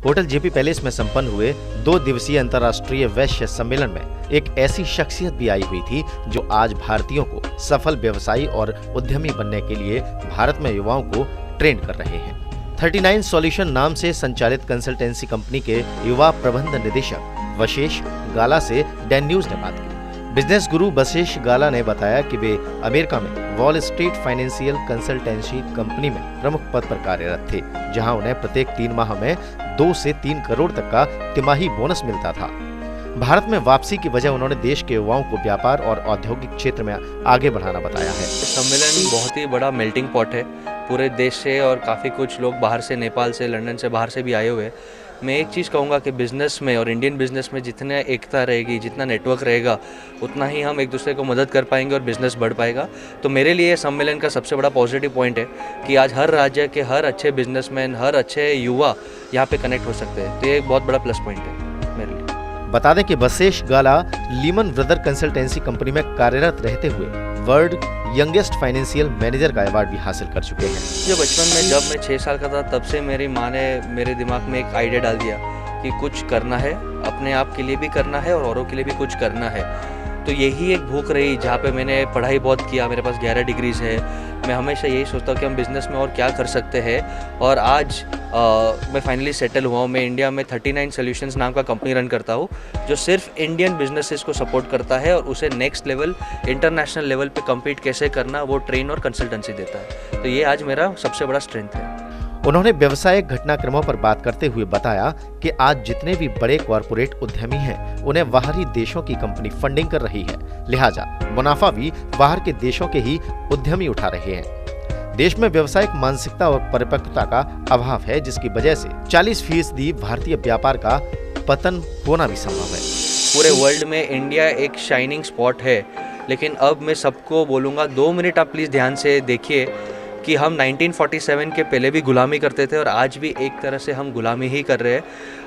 Hotel JP palace में संपन्न हुए 2 दिवसीय अंतर्राष्ट्रीय वैश्य सम्मेलन में एक ऐसी शख्सियत भी आई हुई थी जो आज भारतीयों को सफल व्यवसायी और उद्यमी बनने के लिए भारत में युवाओं को ट्रेंड कर रहे हैं। 39 सॉल्यूशन नाम से संचालित कंसल्टेंसी कंपनी के युवा प्रबंध निदेशक वशेष गाला से डैन न्यूज ने बात की। बिजनेस गुरु वशेष गाला ने बताया कि वे अमेरिका में wall street financial consultancy company में प्रमुख पद पर कार्यरत थे, जहां उन्हें प्रत्येक 3 माह में 2 से 3 करोड़ तक का तिमाही बोनस मिलता था। भारत में वापसी की वजह उन्होंने देश के युवाओं को व्यापार और औद्योगिक क्षेत्र में आगे बढ़ाना बताया है। सम्मेलन बहुत ही बड़ा मेल्टिंग पॉट है पूरे देश से, और काफ़ी कुछ लोग बाहर से, नेपाल से, लंदन से, बाहर से भी आए हुए हैं। मैं एक चीज़ कहूँगा कि बिज़नेस में और इंडियन बिज़नेस में जितने एकता रहेगी, जितना नेटवर्क रहेगा, उतना ही हम एक दूसरे को मदद कर पाएंगे और बिज़नेस बढ़ पाएगा। तो मेरे लिए सम्मेलन का सबसे बड़ा पॉजिटिव पॉइंट है कि आज हर राज्य के हर अच्छे बिजनेसमैन, हर अच्छे युवा यहाँ पे कनेक्ट हो सकते हैं। तो ये एक बहुत बड़ा प्लस पॉइंट है मेरे लिए। बता दें कि वशेष गाला लीमन ब्रदर कंसल्टेंसी कंपनी में कार्यरत रहते हुए वर्ल्ड यंगेस्ट फाइनेंशियल मैनेजर का अवार्ड भी हासिल कर चुके हैं। जो बचपन में जब मैं 6 साल का था, तब से मेरी माँ ने मेरे दिमाग में एक आइडिया डाल दिया कि कुछ करना है, अपने आप के लिए भी करना है और औरों के लिए भी कुछ करना है। तो यही एक भूख रही, जहाँ पे मैंने पढ़ाई बहुत किया, मेरे पास 11 डिग्रीज है। मैं हमेशा यही सोचता हूँ कि हम बिज़नेस में और क्या कर सकते हैं, और आज मैं फाइनली सेटल हुआ हूँ। मैं इंडिया में 39 सॉल्यूशंस नाम का कंपनी रन करता हूँ, जो सिर्फ इंडियन बिजनेसेस को सपोर्ट करता है और उसे नेक्स्ट लेवल, इंटरनेशनल लेवल पे कम्पीट कैसे करना, वो ट्रेन और कंसल्टेंसी देता है। तो ये आज मेरा सबसे बड़ा स्ट्रेंथ है। उन्होंने व्यवसायिक घटनाक्रमों पर बात करते हुए बताया कि आज जितने भी बड़े कॉरपोरेट उद्यमी हैं, उन्हें बाहरी देशों की कंपनी फंडिंग कर रही है, लिहाजा मुनाफा भी बाहर के देशों के ही उद्यमी उठा रहे हैं। देश में व्यवसायिक मानसिकता और परिपक्वता का अभाव है, जिसकी वजह से 40% भारतीय व्यापार का पतन होना भी संभव है। पूरे वर्ल्ड में इंडिया एक शाइनिंग स्पॉट है, लेकिन अब मैं सबको बोलूँगा 2 मिनट आप प्लीज़ ध्यान से देखिए कि हम 1947 के पहले भी गुलामी करते थे और आज भी एक तरह से हम गुलामी ही कर रहे हैं।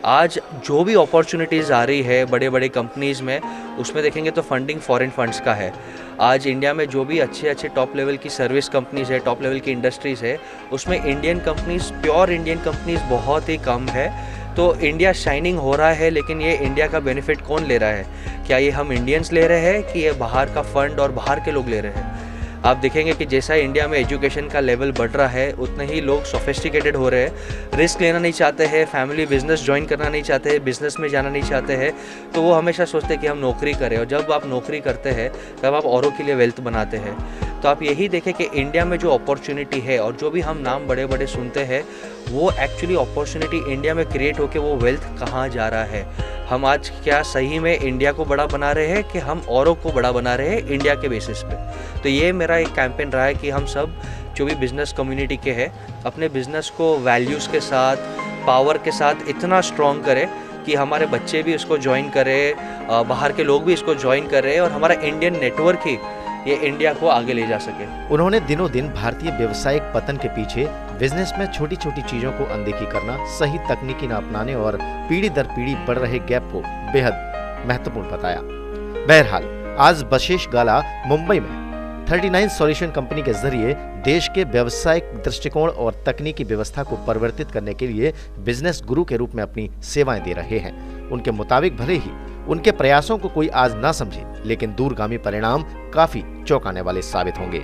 आज जो भी अपॉर्चुनिटीज़ आ रही है बड़े बड़े कंपनीज़ में, उसमें देखेंगे तो फंडिंग फॉरेन फंड्स का है। आज इंडिया में जो भी अच्छे अच्छे टॉप लेवल की सर्विस कंपनीज़ है, टॉप लेवल की इंडस्ट्रीज़ है, उसमें Indian companies, pure Indian companies बहुत ही कम है। तो इंडिया शाइनिंग हो रहा है, लेकिन ये इंडिया का बेनिफिट कौन ले रहा है? क्या ये हम इंडियंस ले रहे हैं कि ये बाहर का फंड और बाहर के लोग ले रहे हैं? आप देखेंगे कि जैसा इंडिया में एजुकेशन का लेवल बढ़ रहा है, उतने ही लोग सोफिस्टिकेटेड हो रहे हैं, रिस्क लेना नहीं चाहते हैं, फैमिली बिजनेस ज्वाइन करना नहीं चाहते हैं, बिजनेस में जाना नहीं चाहते हैं। तो वो हमेशा सोचते हैं कि हम नौकरी करें, और जब आप नौकरी करते हैं तब आप औरों के लिए वेल्थ बनाते हैं। तो आप यही देखें कि इंडिया में जो अपॉर्चुनिटी है और जो भी हम नाम बड़े बड़े सुनते हैं, वो एक्चुअली अपॉर्चुनिटी इंडिया में क्रिएट होकर वो वेल्थ कहाँ जा रहा है। हम आज क्या सही में इंडिया को बड़ा बना रहे हैं कि हम औरों को बड़ा बना रहे हैं इंडिया के बेसिस पे? तो ये मेरा एक कैंपेन रहा है कि हम सब जो भी बिज़नेस कम्युनिटी के हैं, अपने बिज़नेस को वैल्यूज़ के साथ, पावर के साथ इतना स्ट्रॉन्ग करें कि हमारे बच्चे भी इसको ज्वाइन करें, बाहर के लोग भी इसको ज्वाइन करें, और हमारा इंडियन नेटवर्क ही ये इंडिया को आगे ले जा सके। उन्होंने दिनों दिन भारतीय व्यवसायिक पतन के पीछे बिजनेस में छोटी छोटी चीजों को अनदेखी करना, सही तकनीकी न अपनाने और पीढ़ी दर पीढ़ी बढ़ रहे गैप को बेहद महत्वपूर्ण बताया। बहरहाल आज वशेष गाला मुंबई में 39 सॉल्यूशन कंपनी के जरिए देश के व्यवसायिक दृष्टिकोण और तकनीकी व्यवस्था को परिवर्तित करने के लिए बिजनेस गुरु के रूप में अपनी सेवाएं दे रहे हैं। उनके मुताबिक भले ही उनके प्रयासों को कोई आज ना समझे, लेकिन दूरगामी परिणाम काफी चौंकाने वाले साबित होंगे।